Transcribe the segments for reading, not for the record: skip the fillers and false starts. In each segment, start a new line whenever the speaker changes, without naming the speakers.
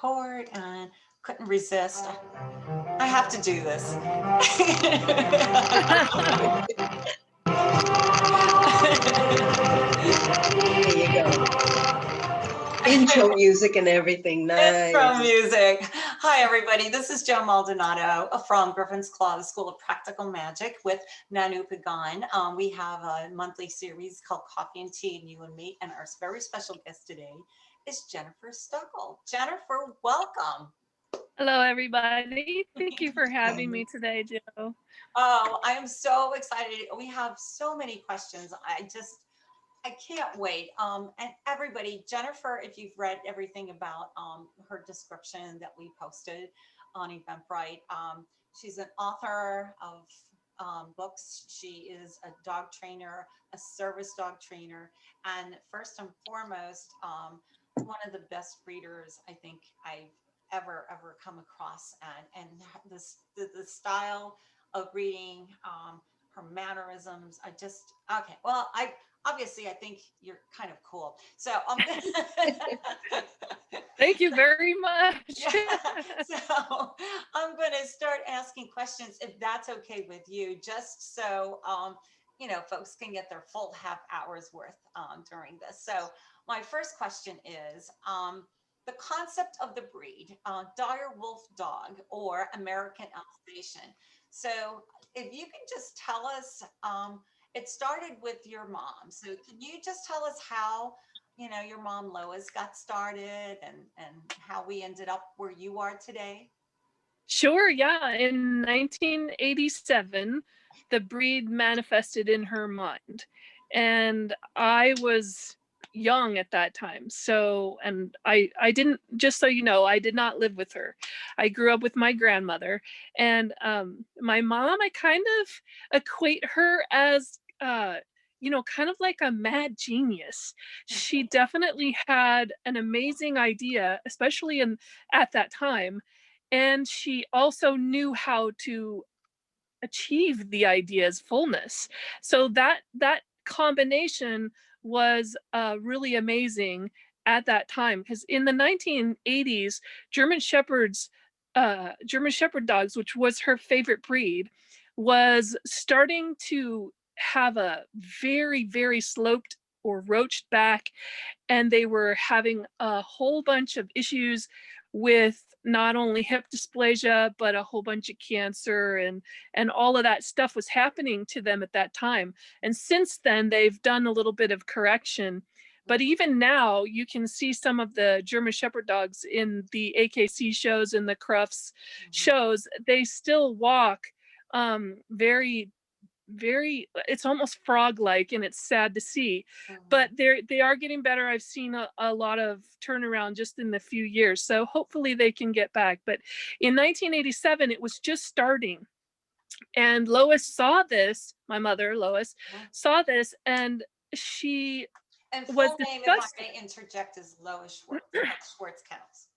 record and couldn't resist. I have to do this.
There you go. Intro music and everything. Nice.
Intro music. Hi, everybody. This is Jo Maldonado from Griffin's Claw, the School of Practical Magic with Nanu Pagan. We have a monthly series called Coffee and Tea, and You and Me. And our very special guest today is Jennifer Stoeckl. Jennifer, welcome.
Hello, everybody. Thank you for having me today, Jo.
Oh, I am so excited. We have so many questions. I can't wait. And everybody, Jennifer, if you've read everything about her description that we posted on Eventbrite, she's an author of books. She is a dog trainer, a service dog trainer, and first and foremost, one of the best breeders I think I've ever come across. And the style of breeding, her mannerisms, okay. Well, obviously, I think you're kind of cool. So
thank you very much.
Yeah. So I'm going to start asking questions, if that's okay with you, just so folks can get their full half hour's worth during this. So my first question is the concept of the breed, DireWolf Dog or American Alsatian. So if you can just tell us. It started with your mom. So can you just tell us how, your mom Lois got started and how we ended up where you are today?
Sure, yeah. In 1987, the breed manifested in her mind. And I was young at that time. So, and I didn't, just so you know, I did not live with her. I grew up with my grandmother. And my mom, I kind of equate her as kind of like a mad genius. She definitely had an amazing idea, especially at that time. And she also knew how to achieve the idea's fullness. So that combination was really amazing at that time, because in the 1980s, German Shepherd dogs, which was her favorite breed, was starting to have a very, very sloped or roached back, and they were having a whole bunch of issues with not only hip dysplasia, but a whole bunch of cancer, and all of that stuff was happening to them at that time. And since then, they've done a little bit of correction. But even now, you can see some of the German Shepherd dogs in the AKC shows and the Crufts shows. They still walk very, it's almost frog-like, and it's sad to see. But they are getting better. I've seen a lot of turnaround just in the few years, so hopefully they can get back. But in 1987, it was just starting, and Lois saw this. My mother, Lois, saw this, and she was
name, if I may interject, is Lois Schwartz Kennels.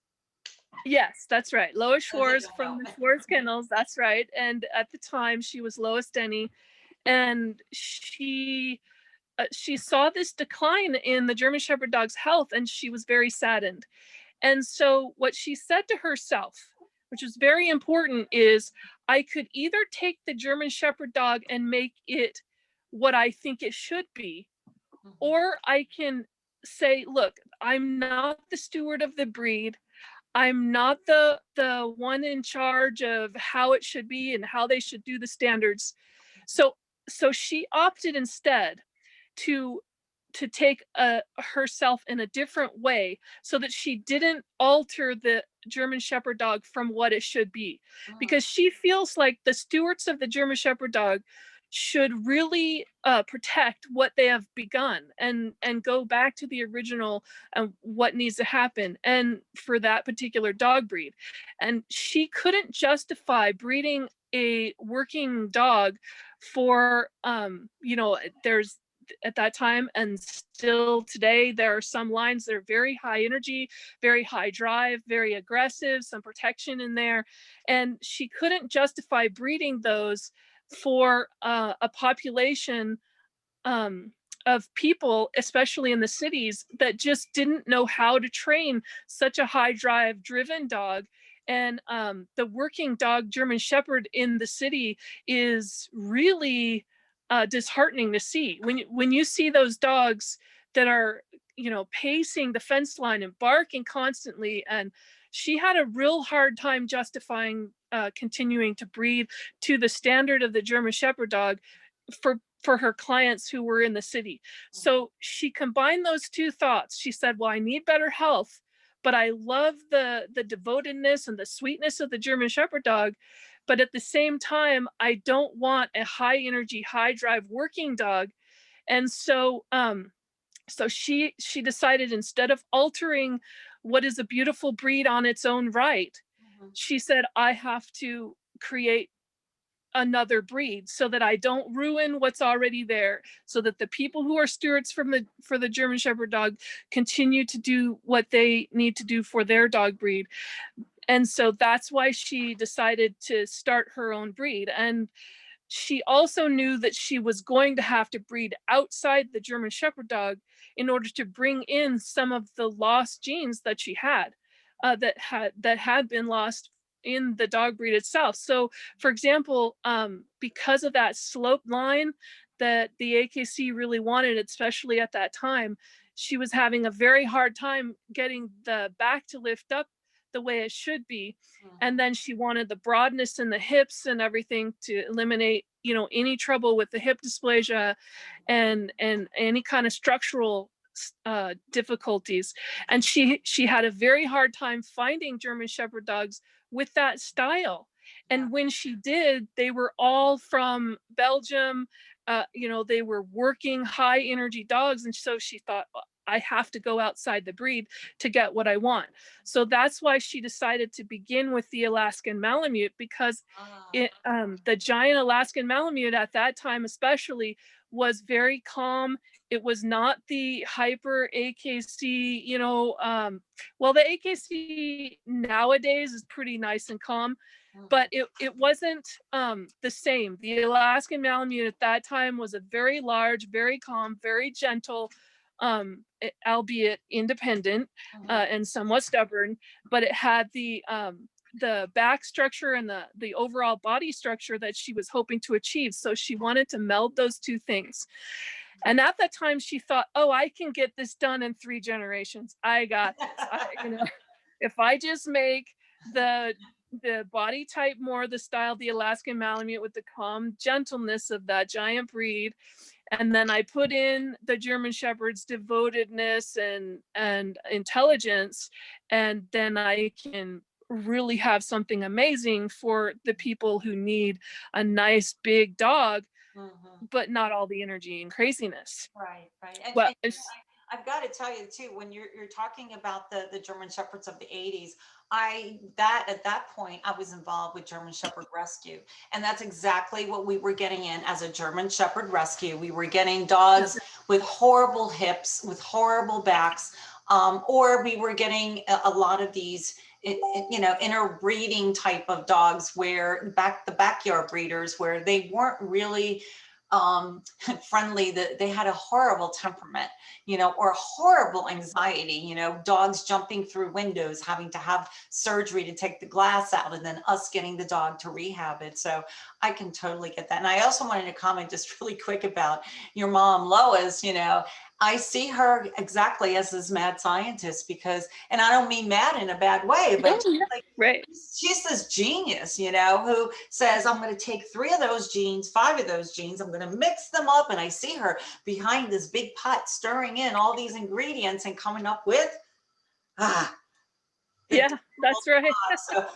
Yes, that's right. Lois Schwartz from the Schwartz Kennels. That's right. And at the time, she was Lois Denny. And she saw this decline in the German Shepherd dog's health, and she was very saddened. And so what she said to herself, which was very important, is I could either take the German Shepherd dog and make it what I think it should be, or I can say, look, I'm not the steward of the breed. I'm not the one in charge of how it should be and how they should do the standards. So she opted instead to take herself in a different way, so that she didn't alter the German Shepherd dog from what it should be, because she feels like the stewards of the German Shepherd dog should really protect what they have begun and go back to the original and what needs to happen, and for that particular dog breed. And she couldn't justify breeding a working dog for there's, at that time and still today, there are some lines that are very high energy, very high drive, very aggressive, some protection in there, and she couldn't justify breeding those for a population people, especially in the cities, that just didn't know how to train such a high drive driven dog. And the working dog German Shepherd in the city is really disheartening to see. When you see those dogs that are, you know, pacing the fence line and barking constantly, and she had a real hard time justifying continuing to breed to the standard of the German Shepherd dog for her clients who were in the city. So she combined those two thoughts. She said, well, I need better health, but I love the devotedness and the sweetness of the German Shepherd dog. But at the same time, I don't want a high energy, high drive working dog. And so so she decided, instead of altering what is a beautiful breed on its own right, she said, I have to create another breed so that I don't ruin what's already there, so that the people who are stewards for the German Shepherd dog continue to do what they need to do for their dog breed. And so that's why she decided to start her own breed. And she also knew that she was going to have to breed outside the German Shepherd dog in order to bring in some of the lost genes that she had, that had been lost in the dog breed itself. So, for example, because of that slope line that the AKC really wanted, especially at that time, she was having a very hard time getting the back to lift up the way it should be. And then she wanted the broadness in the hips and everything to eliminate, you know, any trouble with the hip dysplasia and any kind of structural difficulties. And she had a very hard time finding German Shepherd dogs with that style. And when she did, they were all from Belgium. You know, they were working high energy dogs. And so she thought, I have to go outside the breed to get what I want. So that's why she decided to begin with the Alaskan Malamute, because the giant Alaskan Malamute at that time especially was very calm. It was not the hyper AKC, you know, well, the AKC nowadays is pretty nice and calm, but it wasn't the same. The Alaskan Malamute at that time was a very large, very calm, very gentle, albeit independent and somewhat stubborn, but it had the back structure and the overall body structure that she was hoping to achieve. So she wanted to meld those two things. And at that time she thought, oh, I can get this done in 3 generations. I got this. You know, if I just make the body type more the style of the Alaskan Malamute with the calm gentleness of that giant breed, and then I put in the German Shepherd's devotedness and intelligence, and then I can really have something amazing for the people who need a nice big dog, but not all the energy and craziness.
Right. And,
Well,
I've got to tell you too, when you're talking about the German Shepherds of the 80s, at that point I was involved with German Shepherd Rescue, and that's exactly what we were getting in as a German Shepherd Rescue. We were getting dogs with horrible hips, with horrible backs, or we were getting a lot of these, you know, interbreeding type of dogs where the backyard breeders, where they weren't really friendly, that they had a horrible temperament, you know, or horrible anxiety, you know, dogs jumping through windows, having to have surgery to take the glass out, and then us getting the dog to rehab it. So I can totally get that. And I also wanted to comment just really quick about your mom, Lois. You know, I see her exactly as this mad scientist, because, and I don't mean mad in a bad way, but she's this genius, you know, who says, I'm going to take 3 of those genes, 5 of those genes, I'm going to mix them up. And I see her behind this big pot stirring in all these ingredients and coming up with,
yeah, that's right.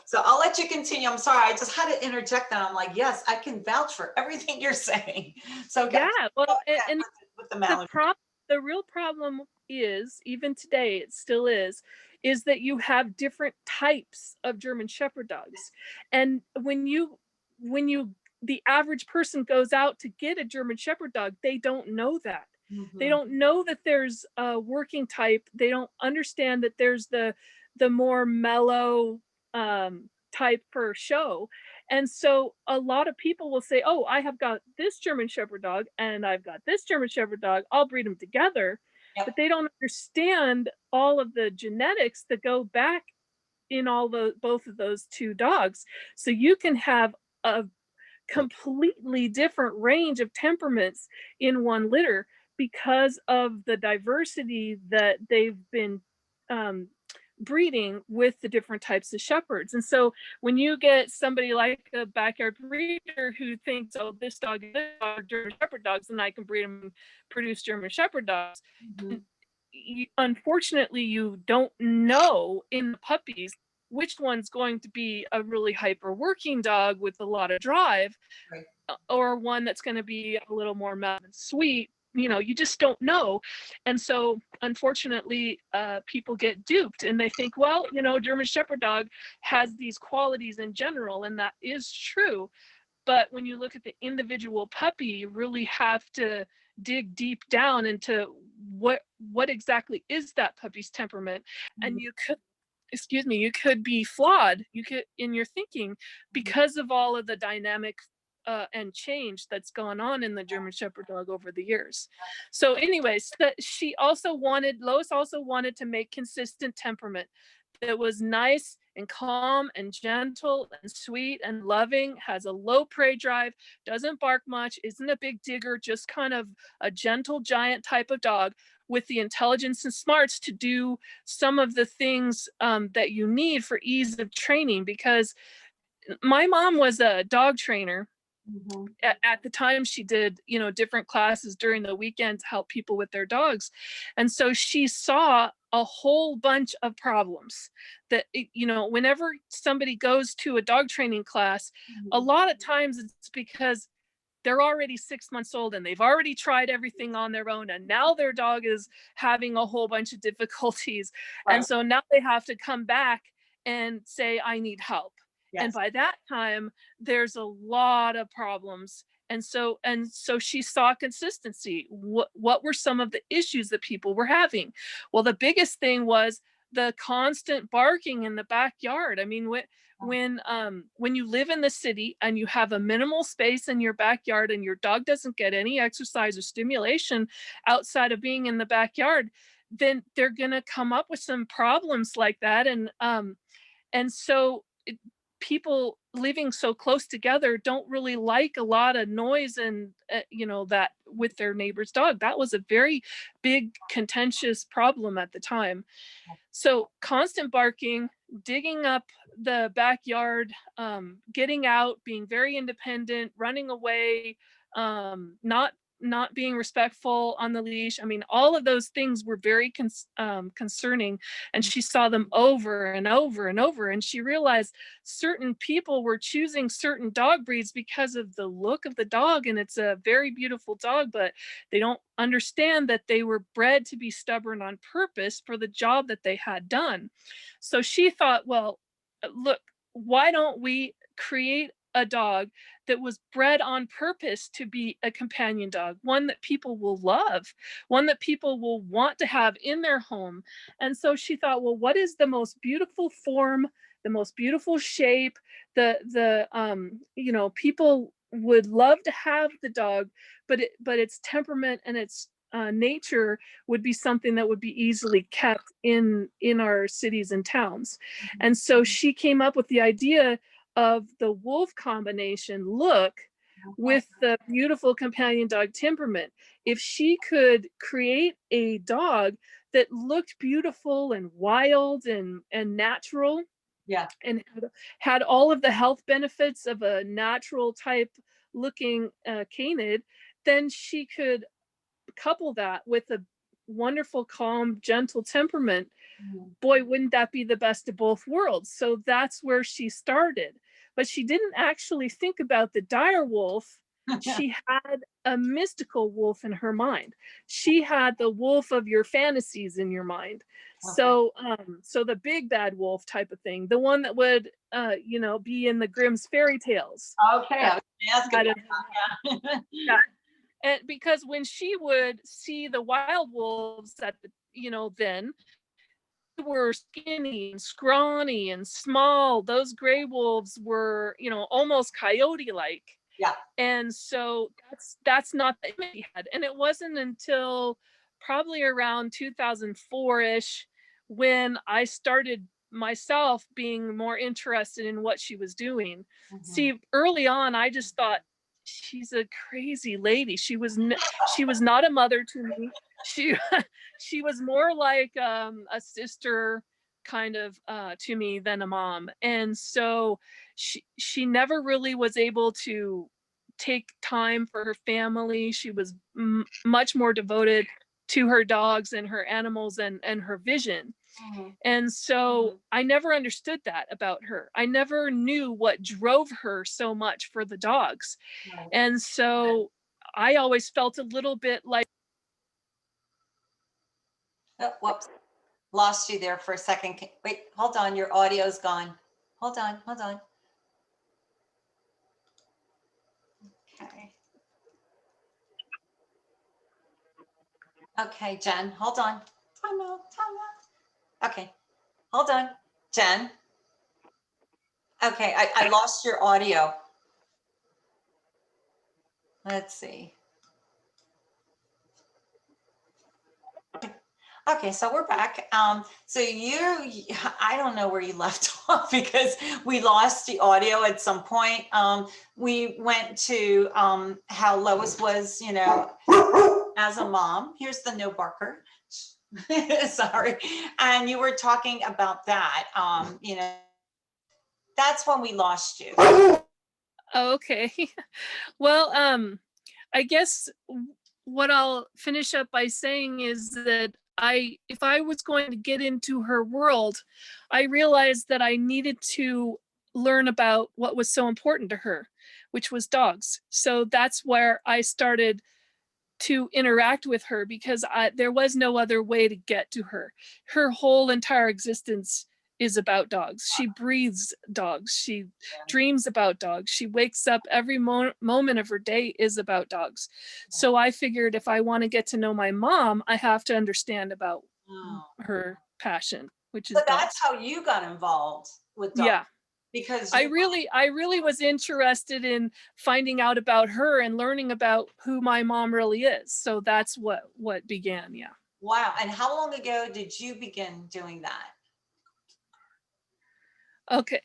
So I'll let you continue. I'm sorry, I just had to interject that. I'm like, yes, I can vouch for everything you're saying. So
yeah, well, and
with the
the real problem is, even today it still is that you have different types of German Shepherd dogs. And when the average person goes out to get a German Shepherd dog, they don't know that. They don't know that there's a working type. They don't understand that there's the more mellow type per show. And so a lot of people will say, oh, I have got this German Shepherd dog and I've got this German Shepherd dog, I'll breed them together.
Yep.
But they don't understand all of the genetics that go back in both of those two dogs. So you can have a completely different range of temperaments in one litter because of the diversity that they've been breeding with the different types of shepherds. And so when you get somebody like a backyard breeder who thinks, oh, this dog is German Shepherd dogs, and I can breed them and produce German Shepherd dogs.
Mm-hmm.
Unfortunately, you don't know in the puppies which one's going to be a really hyper working dog with a lot of drive,
right,
or one that's going to be a little more mellow and sweet. You know, you just don't know. And so unfortunately, people get duped and they think, well, you know, German Shepherd dog has these qualities in general, and that is true. But when you look at the individual puppy, you really have to dig deep down into what exactly is that puppy's temperament. And you could, excuse me, you could be flawed, you could in your thinking because of all of the dynamic and change that's gone on in the German Shepherd dog over the years. So anyways, Lois also wanted to make consistent temperament that was nice and calm and gentle and sweet and loving, has a low prey drive, doesn't bark much, isn't a big digger, just kind of a gentle giant type of dog with the intelligence and smarts to do some of the things that you need for ease of training. Because my mom was a dog trainer.
mm-hmm.
At the time, she did, you know, different classes during the weekend to help people with their dogs. And so she saw a whole bunch of problems that, you know, whenever somebody goes to a dog training class,
Mm-hmm.
a lot of times it's because they're already 6 months old and they've already tried everything on their own. And now their dog is having a whole bunch of difficulties. Right. And so now they have to come back and say, I need help. Yes. And by that time, there's a lot of problems. And so she saw consistency. What were some of the issues that people were having? Well, the biggest thing was the constant barking in the backyard. I mean, when you live in the city and you have a minimal space in your backyard and your dog doesn't get any exercise or stimulation outside of being in the backyard, then they're gonna come up with some problems like that. And so people living so close together don't really like a lot of noise and you know, that with their neighbor's dog. That was a very big contentious problem at the time. So constant barking, digging up the backyard, getting out, being very independent, running away, not being respectful on the leash. I mean, all of those things were very concerning, and she saw them over and over and over. And she realized certain people were choosing certain dog breeds because of the look of the dog, and it's a very beautiful dog, but they don't understand that they were bred to be stubborn on purpose for the job that they had done. So she thought, well, look, why don't we create a dog that was bred on purpose to be a companion dog, one that people will love, one that people will want to have in their home. And so she thought, well, what is the most beautiful form, the most beautiful shape, you know, people would love to have the dog, but its temperament and its nature would be something that would be easily kept in our cities and towns. And so she came up with the idea of the wolf combination look with the beautiful companion dog temperament. If she could create a dog that looked beautiful and wild and natural, yeah, and had all of the health benefits of a natural type looking canid, then she could couple that with a wonderful, calm, gentle temperament. Boy, wouldn't that be the best of both worlds? So that's where she started. But she didn't actually think about the dire wolf. She had a mystical wolf in her mind. She had the wolf of your fantasies in your mind. Okay. So the big bad wolf type of thing, the one that would, you know, be in the Grimm's fairy tales. Okay. Yeah. And because when she would see the wild wolves at the, you know, then were skinny and scrawny and small. Those gray wolves were, you know, almost coyote-like.
Yeah.
And so that's not the image he had. And it wasn't until probably around 2004-ish when I started myself being more interested in what she was doing. See, early on, I just thought, she's a crazy lady. She was not a mother to me. She was more like a sister kind of to me than a mom. And so she never really was able to take time for her family. She was much more devoted to her dogs and her animals and her vision. And so I never understood that about her. I never knew what drove her so much for the dogs. And so I always felt a little bit like,
oh, whoops, lost you there for a second. Wait, hold on, your audio's gone. Hold on. Okay, Jen, hold on. Time out. Okay, hold on, Jen. Okay, I lost your audio. Let's see. Okay, so we're back. So I don't know where you left off because we lost the audio at some point. We went to how Lois was, you know, as a mom. Here's the no barker. Sorry. And you were talking about that. You know, that's when we lost you.
okay. Well, I guess what I'll finish up by saying is that if I was going to get into her world, I realized that I needed to learn about what was so important to her, which was dogs. So that's where I started to interact with her, because there was no other way to get to her. Her whole entire existence is about dogs. She breathes dogs. She dreams about dogs. She wakes up every moment of her day is about dogs. So I figured if I want to get to know my mom, I have to understand about her passion, which is
so
dogs.
that's how you got involved with dogs.
Yeah.
Because
I really was interested in finding out about her and learning about who my mom really is. So that's what began. Yeah.
Wow. And how long ago did you begin doing that?
Okay.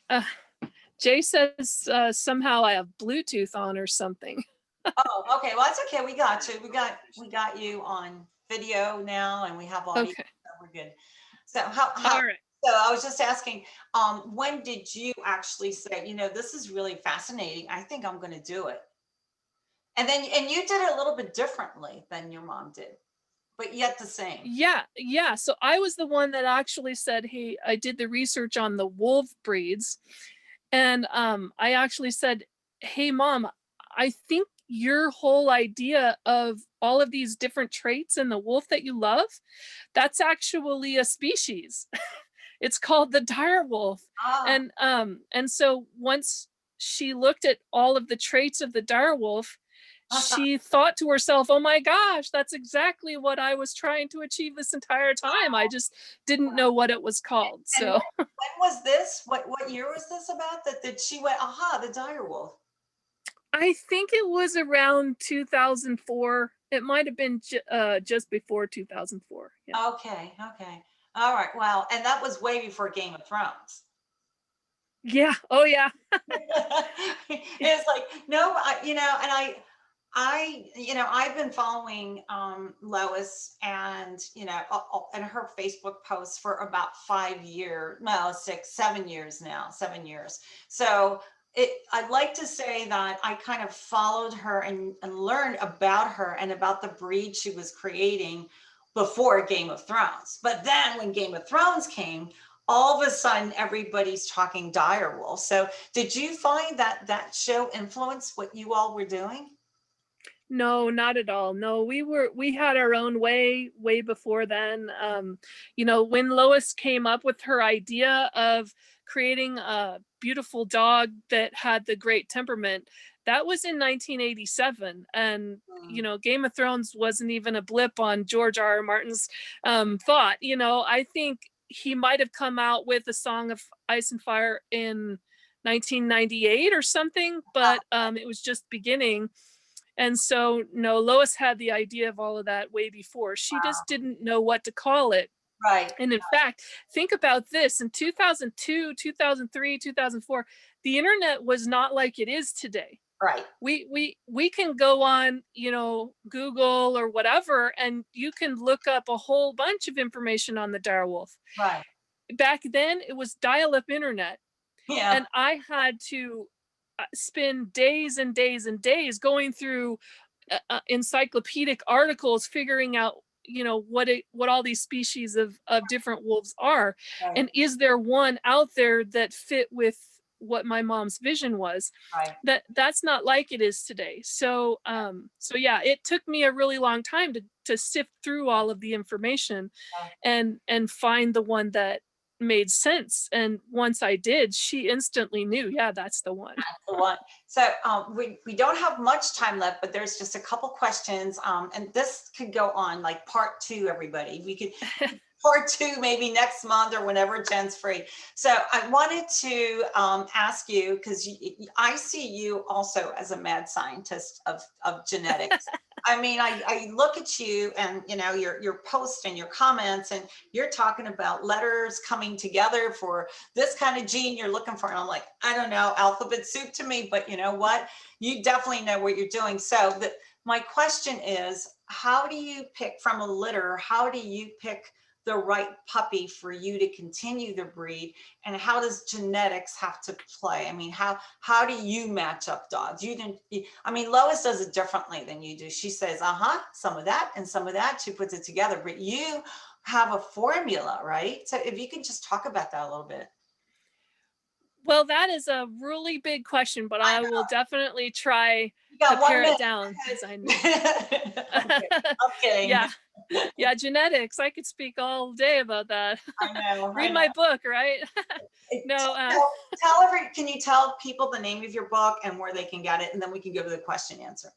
Jay says somehow I have Bluetooth on or something.
Oh, okay. Well, that's okay. We got you. We got you on video now, and we have audio.
Okay.
So we're good. So how
All right.
So I was just asking, when did you actually say, you know, this is really fascinating. I think I'm going to do it. And you did it a little bit differently than your mom did, but yet the same.
Yeah. So I was the one that actually said, hey, I did the research on the wolf breeds. And I actually said, hey, Mom, I think your whole idea of all of these different traits in the wolf that you love, that's actually a species. It's called the direwolf. And so once she looked at all of the traits of the direwolf, she thought to herself, oh my gosh, that's exactly what I was trying to achieve this entire time. I just didn't know what it was called. So
when was this? What year was this about? That she went, aha, the direwolf.
I think it was around 2004. It might have been just before 2004. Yeah.
Okay. All right. Wow. And that was way before Game of Thrones.
Yeah. Oh, yeah.
It's like, no, you know, and you know, I've been following Lois and, you know, and her Facebook posts for about 5 years, no, 7 years now, 7 years. So I'd like to say that I kind of followed her and learned about her and about the breed she was creating before Game of Thrones. But then when Game of Thrones came, all of a sudden everybody's talking direwolf. So did you find that show influenced what you all were doing?
No, not at all. No, we had our own way before then. You know, when Lois came up with her idea of creating a beautiful dog that had the great temperament, that was in 1987. And, you know, Game of Thrones wasn't even a blip on George R.R. Martin's thought. You know, I think he might have come out with A Song of Ice and Fire in 1998 or something, but it was just beginning. And so, no, Lois had the idea of all of that way before. She just didn't know what to call it.
Right.
And in fact, think about this, in 2002, 2003, 2004, the internet was not like it is today.
Right.
We can go on, you know, Google or whatever, and you can look up a whole bunch of information on the DireWolf.
Right.
Back then, it was dial-up internet.
Yeah.
And I had to spend days and days and days going through encyclopedic articles, figuring out, you know, what all these species of different wolves are.
Right.
And is there one out there that fit with what my mom's vision was?
Right.
That's not like it is today. So so yeah, it took me a really long time to sift through all of the information and find the one that made sense. And once I did, she instantly knew, yeah, that's the one.
That's the one. So we don't have much time left, but there's just a couple questions, and this could go on like part 2, everybody. We could part 2 maybe next month or whenever Jen's free. So I wanted to ask you, because I see you also as a mad scientist of genetics. I mean, I look at you and, you know, your posts and your comments, and you're talking about letters coming together for this kind of gene you're looking for. And I'm like, I don't know, alphabet soup to me, but you know what? You definitely know what you're doing. So my question is, how do you pick from a litter? How do you pick the right puppy for you to continue the breed, and how does genetics have to play? I mean, how do you match up dogs? I mean, Lois does it differently than you do. She says, some of that and some of that. She puts it together, but you have a formula, right? So if you can just talk about that a little bit.
Well, that is a really big question, but I will definitely try
to
pare it down. I know.
I'm kidding.
Yeah, genetics. I could speak all day about that.
I know.
Read my book, right? No.
Can you tell people the name of your book and where they can get it, and then we can go to the question answer.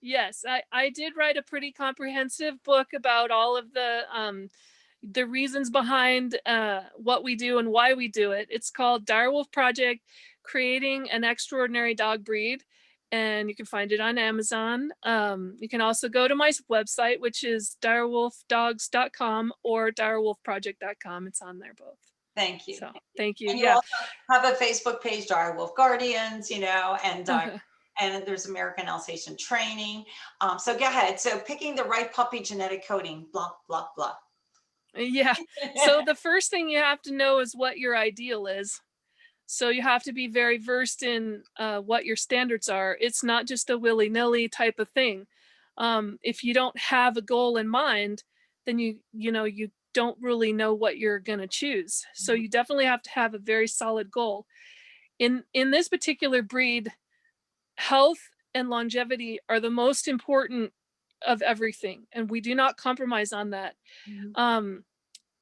Yes, I did write a pretty comprehensive book about all of the reasons behind what we do and why we do it. It's called DireWolf Project, Creating an Extraordinary Dog Breed, and you can find it on Amazon. You can also go to my website, which is DireWolfDogs.com or DireWolfProject.com. It's on there both.
Thank you.
So, thank you.
And you also have a Facebook page, DireWolf Guardians, you know, and there's American Alsatian training. So go ahead. So picking the right puppy genetic coding, blah, blah, blah.
Yeah. So the first thing you have to know is what your ideal is. So you have to be very versed in what your standards are. It's not just a willy-nilly type of thing. If you don't have a goal in mind, then you don't really know what you're going to choose. So you definitely have to have a very solid goal. In this particular breed, health and longevity are the most important of everything, and we do not compromise on that.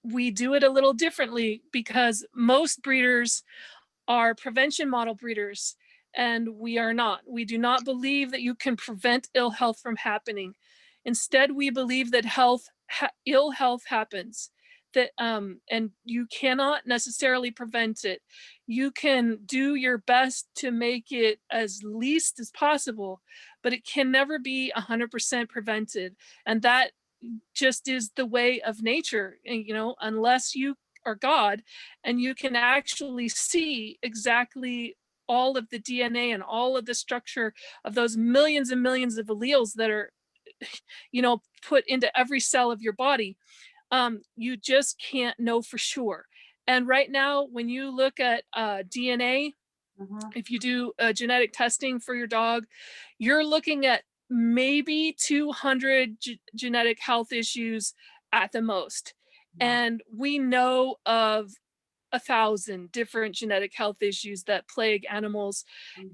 We do it a little differently because most breeders are prevention model breeders, and we are not. We do not believe that you can prevent ill health from happening. Instead, we believe that ill health happens, that and you cannot necessarily prevent it. You can do your best to make it as least as possible, but it can never be 100% prevented. And that just is the way of nature. And, you know, unless you are God and you can actually see exactly all of the DNA and all of the structure of those millions and millions of alleles that are, you know, put into every cell of your body, you just can't know for sure. And right now, when you look at DNA, if you do genetic testing for your dog, you're looking at maybe 200 genetic health issues at the most. And we know of 1,000 different genetic health issues that plague animals.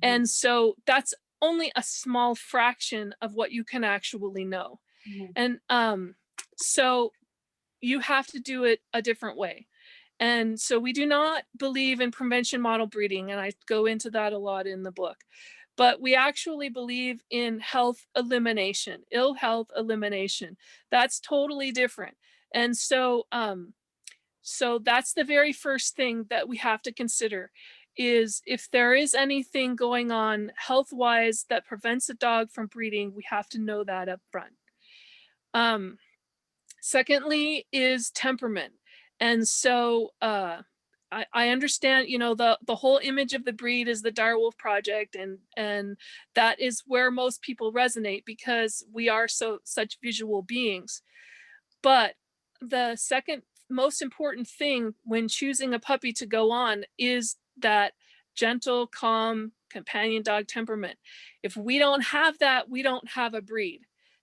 And so that's only a small fraction of what you can actually know. And so you have to do it a different way. And so we do not believe in prevention model breeding, and I go into that a lot in the book. But we actually believe in health elimination, ill health elimination. That's totally different. And so So that's the very first thing that we have to consider, is if there is anything going on health-wise that prevents a dog from breeding, we have to know that up front. Secondly is temperament. And so I understand, you know, the whole image of the breed is the DireWolf Project, and that is where most people resonate because we are such visual beings. But the second most important thing when choosing a puppy to go on is that gentle, calm, companion dog temperament. If we don't have that, we don't have a breed.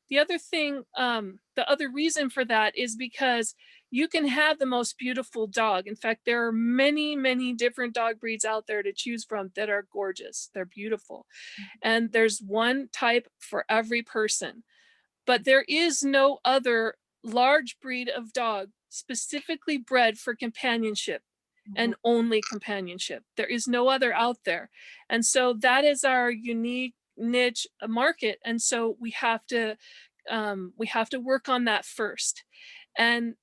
The other thing, the other reason for that is because you can have the most beautiful dog. In fact, there are many, many different dog breeds out there to choose from that are gorgeous. They're beautiful. And there's one type for every person. But there is no other large breed of dog specifically bred for companionship and only companionship. There is no other out there. And so that is our unique niche market. And so we have to work on that first. And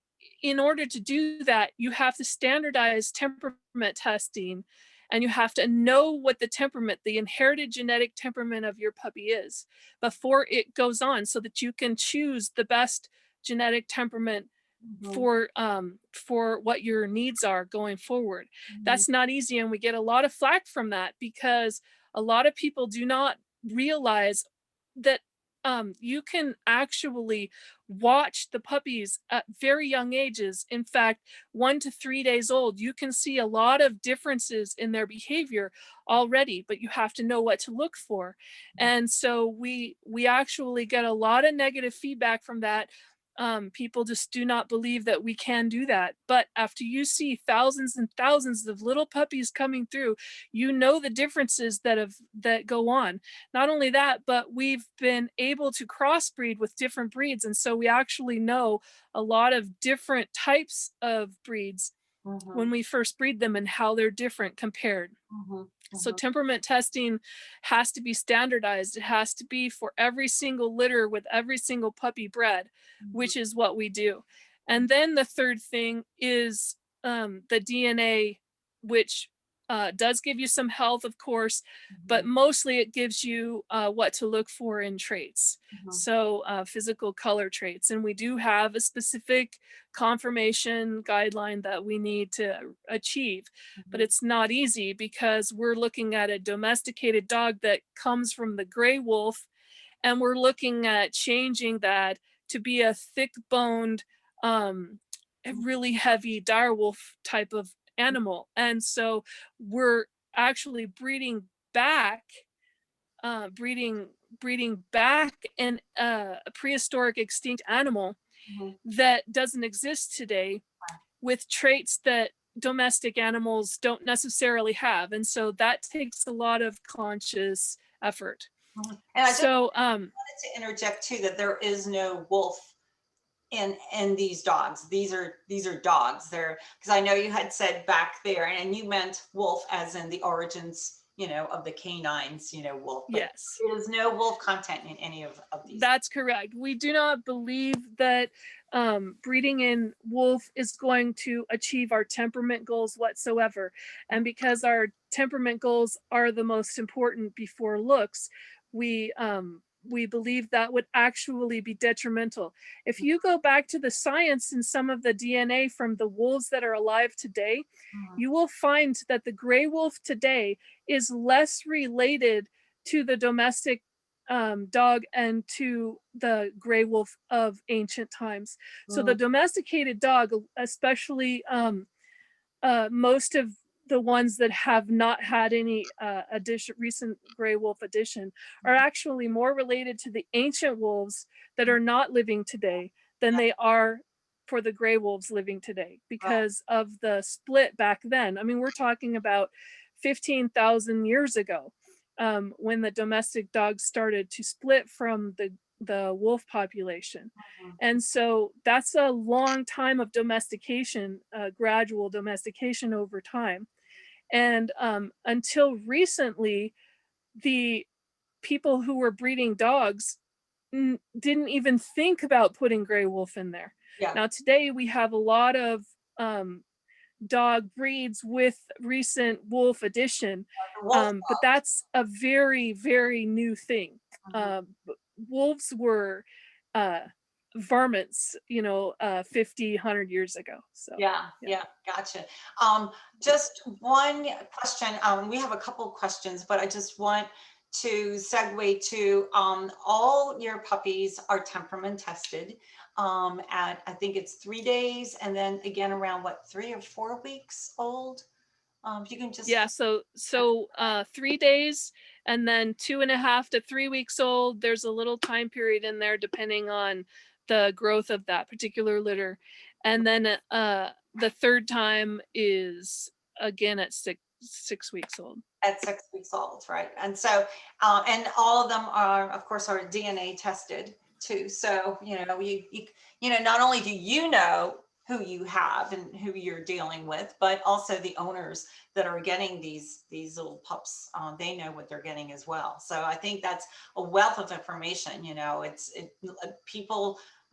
in order to do that, you have to standardize temperament testing, and you have to know what the temperament, the inherited genetic temperament of your puppy is before it goes on, so that you can choose the best genetic temperament for what your needs are going forward. That's not easy, and we get a lot of flack from that because a lot of people do not realize that you can actually watch the puppies at very young ages. In fact, 1 to 3 days old, you can see a lot of differences in their behavior already, but you have to know what to look for. And so we actually get a lot of negative feedback from that. People just do not believe that we can do that. But after you see thousands and thousands of little puppies coming through, you know the differences that go on. Not only that, but we've been able to crossbreed with different breeds. And so we actually know a lot of different types of breeds when we first breed them and how they're different compared. So temperament testing has to be standardized. It has to be for every single litter with every single puppy bred, which is what we do. And then the third thing is the DNA, which does give you some health, of course, but mostly it gives you what to look for in traits. So physical color traits. And we do have a specific conformation guideline that we need to achieve, but it's not easy because we're looking at a domesticated dog that comes from the gray wolf, and we're looking at changing that to be a thick-boned, really heavy direwolf type of animal. And so we're actually breeding back a prehistoric extinct animal that doesn't exist today with traits that domestic animals don't necessarily have. And so that takes a lot of conscious effort.
And I just wanted to interject too that there is no wolf in these dogs. These are dogs. They're, because I know you had said back there, and you meant wolf as in the origins, you know, of the canines, you know, wolf.
Yes.
There is no wolf content in any of these.
That's correct. We do not believe that breeding in wolf is going to achieve our temperament goals whatsoever. And because our temperament goals are the most important before looks, we believe that would actually be detrimental. If you go back to the science and some of the DNA from the wolves that are alive today, you will find that the gray wolf today is less related to the domestic dog and to the gray wolf of ancient times. So the domesticated dog, especially most of the ones that have not had any recent gray wolf addition, are actually more related to the ancient wolves that are not living today than they are for the gray wolves living today, because of the split back then. I mean, we're talking about 15,000 years ago, when the domestic dogs started to split from the wolf population. And so that's a long time of domestication, gradual domestication over time. And until recently, the people who were breeding dogs didn't even think about putting gray wolf in there. Now today we have a lot of dog breeds with recent wolf addition,
Wolf
but that's a very, very new thing.
dog.
Wolves were uh, varmints, 50, 100 years ago. So
Yeah, gotcha. Just one question. We have a couple questions, but I just want to segue to all your puppies are temperament tested at I think it's 3 days, and then again around what 3 or 4 weeks old. If you can just
yeah, so 3 days, and then 2.5 to 3 weeks old. There's a little time period in there depending on the growth of that particular litter, and then the third time is again at 6 weeks old.
at 6 weeks old, right? And so, and all of them are, of course, are DNA tested too. So, not only do you know who you have and who you're dealing with, but also the owners that are getting these little pups, they know what they're getting as well. So I think that's a wealth of information.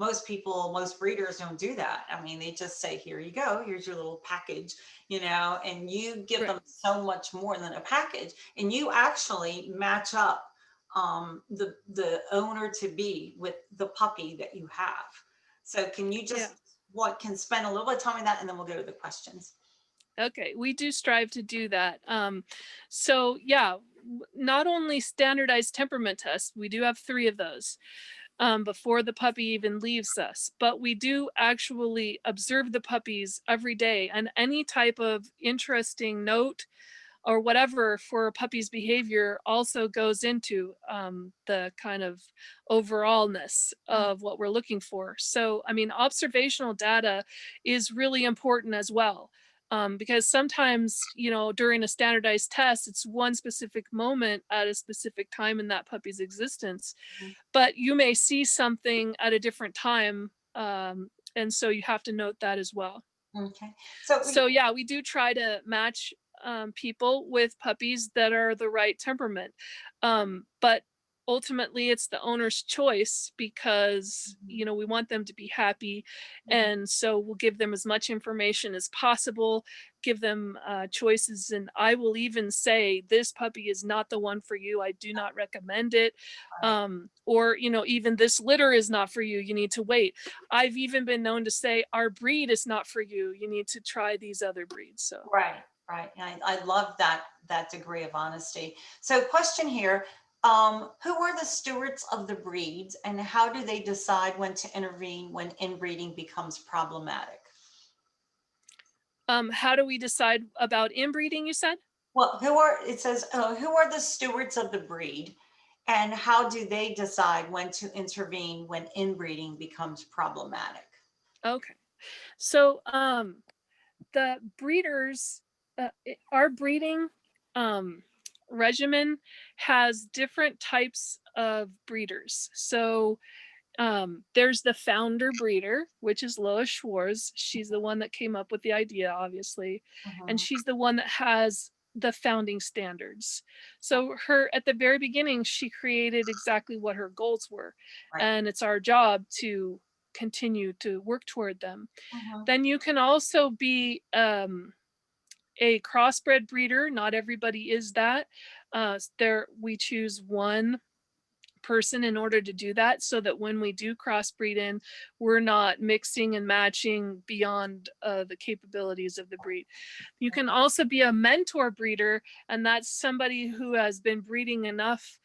Most breeders don't do that. I mean, they just say, here you go, here's your little package, and you give them so much more than a package, and you actually match up the owner to be with the puppy that you have. So can you just can spend a little bit of time on that, and then we'll go to the questions.
Okay, we do strive to do that. So yeah, not only standardized temperament tests, we do have 3 of those before the puppy even leaves us, but we do actually observe the puppies every day, and any type of interesting note or whatever for a puppy's behavior also goes into the kind of overallness of what we're looking for. So, I mean, observational data is really important as well. Because sometimes, during a standardized test, it's one specific moment at a specific time in that puppy's existence, but you may see something at a different time. And so you have to note that as well.
Okay.
So yeah, we do try to match people with puppies that are the right temperament. But ultimately it's the owner's choice, because we want them to be happy, and so we'll give them as much information as possible, give them choices, and I will even say, this puppy is not the one for you, I do not recommend it. Or even this litter is not for you, you need to wait. I've even been known to say, our breed is not for you, you need to try these other breeds. So
right. I love that degree of honesty. So question here, who are the stewards of the breeds, and how do they decide when to intervene when inbreeding becomes problematic?
how do we decide about inbreeding, you said?
Well, it says, who are the stewards of the breed, and how do they decide when to intervene when inbreeding becomes problematic?
Okay. So the breeders, our breeding regimen has different types of breeders. So there's the founder breeder, which is Lois Schwartz. She's the one that came up with the idea, obviously, and she's the one that has the founding standards. So at the very beginning, she created exactly what her goals were, and it's our job to continue to work toward them. Then you can also be a crossbred breeder. Not everybody is that. We choose one person in order to do that, so that when we do crossbreed in, we're not mixing and matching beyond the capabilities of the breed. You can also be a mentor breeder, and that's somebody who has been breeding enough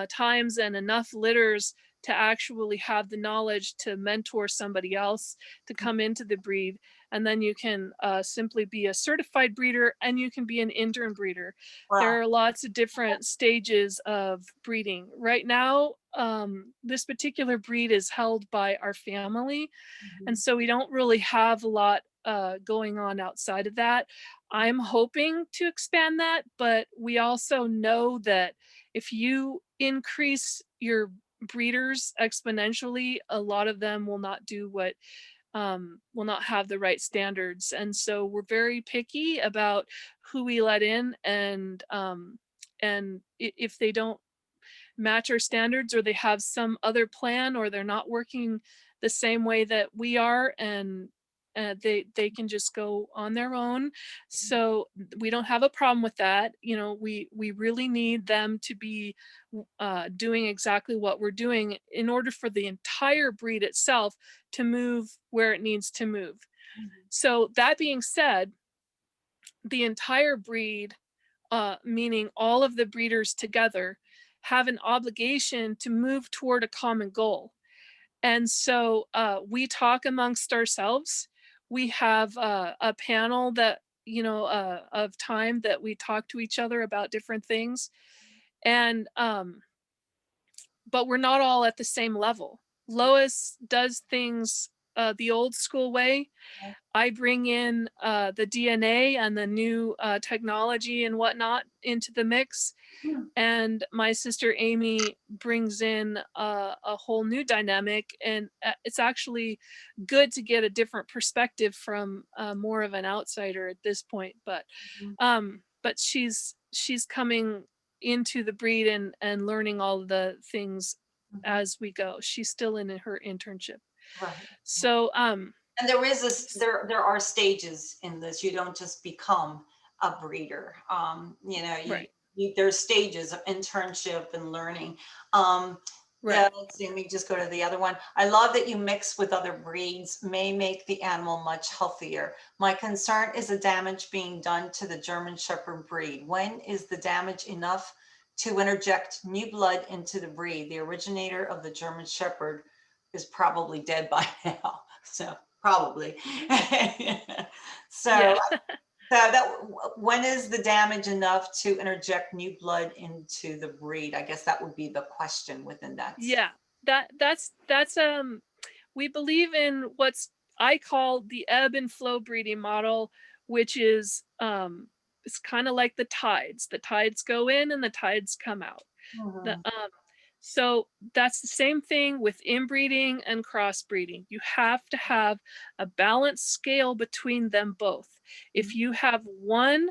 times and enough litters to actually have the knowledge to mentor somebody else to come into the breed. And then you can simply be a certified breeder, and you can be an intern breeder.
Wow.
There are lots of different stages of breeding. Right now, this particular breed is held by our family, and so we don't really have a lot going on outside of that. I'm hoping to expand that, but we also know that if you increase your breeders exponentially, a lot of them will not do what will not have the right standards. And so we're very picky about who we let in, and if they don't match our standards, or they have some other plan, or they're not working the same way that we are, and They can just go on their own. So we don't have a problem with that. You know, we really need them to be doing exactly what we're doing in order for the entire breed itself to move where it needs to move. So that being said, the entire breed, meaning all of the breeders together, have an obligation to move toward a common goal. And so we talk amongst ourselves. We have a panel that, you know, of time that we talk to each other about different things. And but we're not all at the same level. Lois does things the old school way. I bring in the DNA and the new technology and whatnot into the mix. And my sister Amy brings in a whole new dynamic. And it's actually good to get a different perspective from more of an outsider at this point. But she's coming into the breed and learning all of the things as we go. She's still in her internship.
Right.
So
and there is there are stages in this. You don't just become a breeder. You know,
right.
There's stages of internship and learning.
Right.
Yeah, let's see, let me just go to the other one. I love that you mix with other breeds, may make the animal much healthier. My concern is the damage being done to the German Shepherd breed. When is the damage enough to interject new blood into the breed? The originator of the German Shepherd is probably dead by now. So probably. So,
Yeah.
that when is the damage enough to interject new blood into the breed? I guess that would be the question within that.
Yeah, that's we believe in what's I call the ebb and flow breeding model, which is it's kind of like the tides. The tides go in and the tides come out. So that's the same thing with inbreeding and crossbreeding. You have to have a balanced scale between them both. If you have one,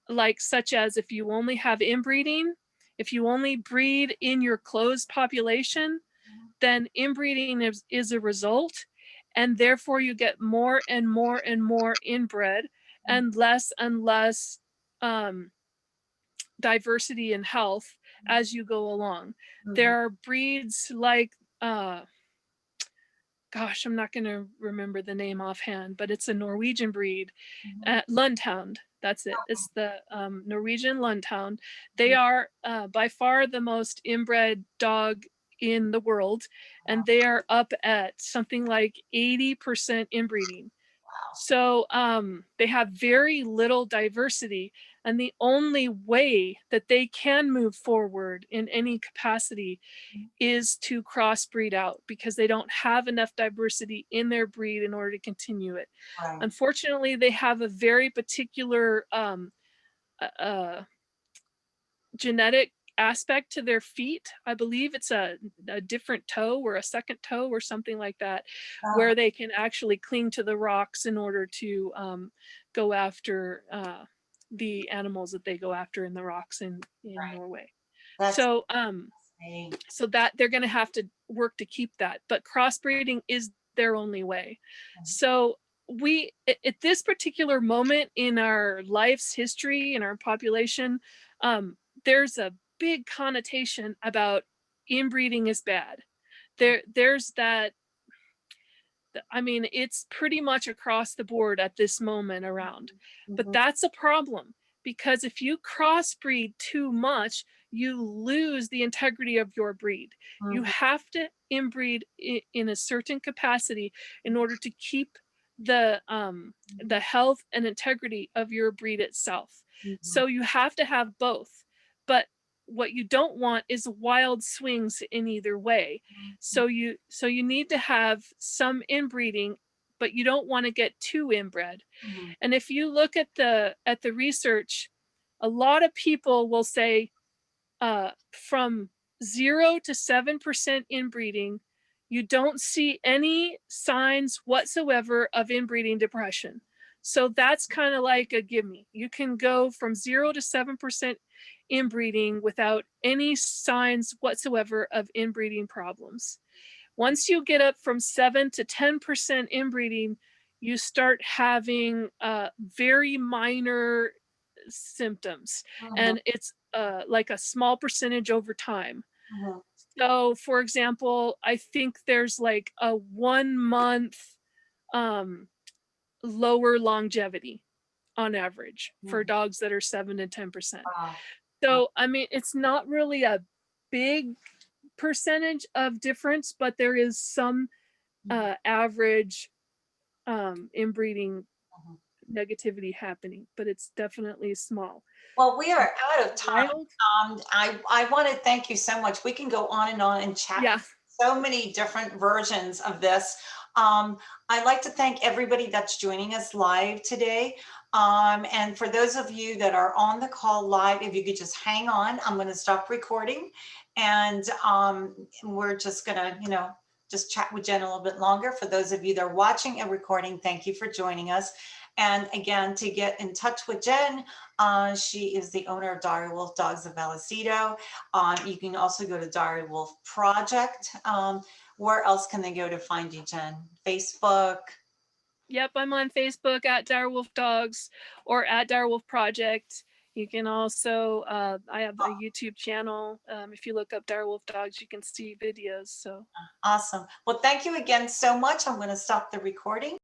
like such as if you only have inbreeding, if you only breed in your closed population, then inbreeding is a result, and therefore you get more and more and more inbred and less diversity in health as you go along. There are breeds like gosh, I'm not going to remember the name offhand, but it's a Norwegian breed, Lundhound. That's it. It's the Norwegian Lundhound. They are by far the most inbred dog in the world, and they are up at something like 80% inbreeding. So they have very little diversity, and the only way that they can move forward in any capacity is to crossbreed out, because they don't have enough diversity in their breed in order to continue it.
Right.
Unfortunately, they have a very particular genetic aspect to their feet. I believe it's a different toe or a second toe or something like that, where they can actually cling to the rocks in order to go after the animals that they go after in the rocks in Norway. So so that they're going to have to work to keep that, but crossbreeding is their only way. So we, at this particular moment in our life's history, in our population, there's a big connotation about inbreeding is bad. There's that, I mean, it's pretty much across the board at this moment around, but that's a problem, because if you crossbreed too much, you lose the integrity of your breed. You have to inbreed in a certain capacity in order to keep the health and integrity of your breed itself. So you have to have both, but what you don't want is wild swings in either way. So you need to have some inbreeding, but you don't want to get too inbred. And if you look at the research, a lot of people will say from 0 to 7% inbreeding, you don't see any signs whatsoever of inbreeding depression. So that's kind of like a gimme. You can go from 0 to 7% inbreeding without any signs whatsoever of inbreeding problems. Once you get up from 7 to 10% inbreeding, you start having very minor symptoms, and it's like a small percentage over time. So for example, I think there's like a 1 month lower longevity on average for dogs that are 7 to 10%.
Wow.
So I mean, it's not really a big percentage of difference, but there is some average inbreeding negativity happening, but it's definitely small.
Well, we are out of time.
Wild,
I want to thank you so much. We can go on and chat
yeah.
so many different versions of this. I'd like to thank everybody that's joining us live today. And for those of you that are on the call live, if you could just hang on, I'm going to stop recording, and we're just going to, you know, just chat with Jen a little bit longer. For those of you that are watching and recording, thank you for joining us. And again, to get in touch with Jen, she is the owner of DireWolf Dogs of Vallecito. You can also go to DireWolf Project. Where else can they go to find you, Jen? Facebook?
Yep, I'm on Facebook at DireWolf Dogs or at DireWolf Project. You can also, I have a YouTube channel. If you look up DireWolf Dogs, you can see videos. So
Awesome. Well, thank you again so much. I'm going to stop the recording.